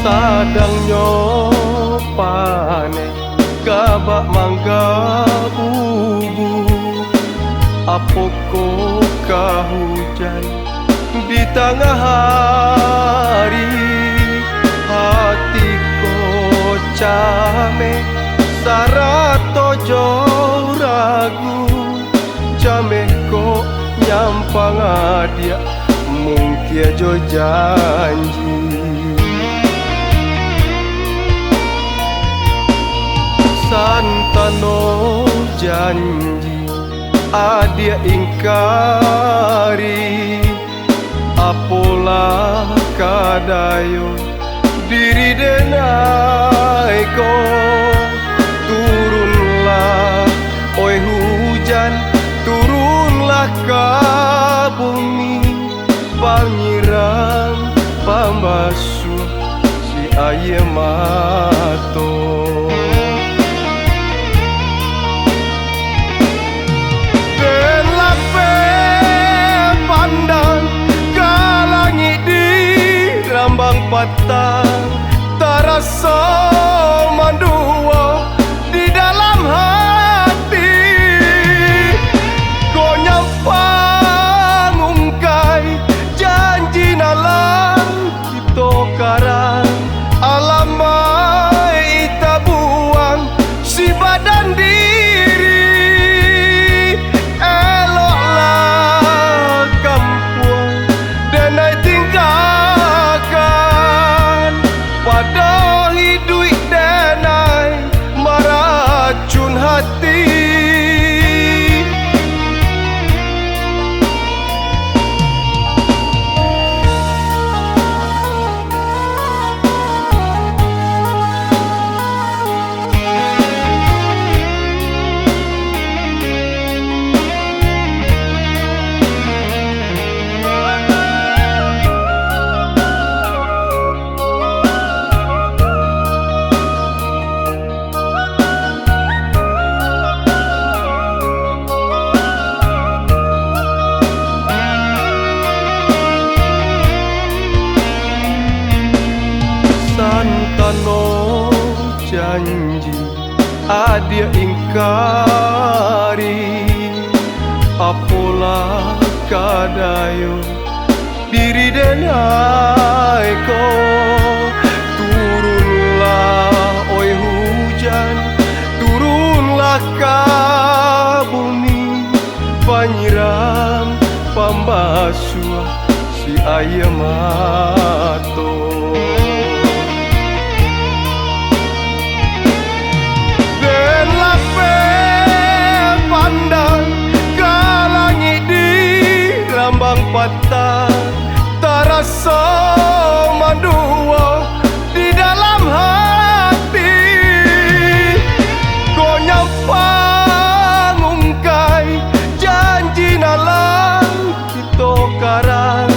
Sadang nyopane gabak mangga bubu, apoko hujan di tengah hari. Hatiku came sarato jo ragu, came ko nyampang adia mungkin jo janji. Santano janji adia ingkari, apola kadayo diri denai ko. Turunlah oi hujan, turunlah ke bumi, panyiram pambasuh si aye mato. Patang terasa mandua di dalam hati, kau nyampang ungkai janji nalang kita karang, alamai ita buang si badan diri. Eloklah kampung dan ai tinggalkan pada hidup denai meracun hati. Santano janji adia ingkari, apola kadayo diri denai ko. Turunlah oi hujan, turunlah ke bumi, panyiram pambasuh si aye mato. Patang terasa mandua di dalam hati, kau nyampang ungkai janji nalang kita karang,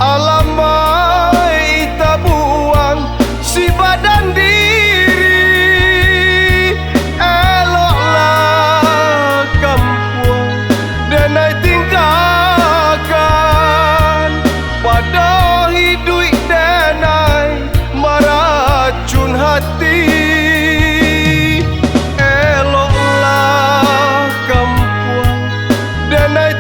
alamai ita buang si badan diri. Eloklah kampung dan ai tinggalkan pada hidup denai meracun hati. Eloklah kampung denai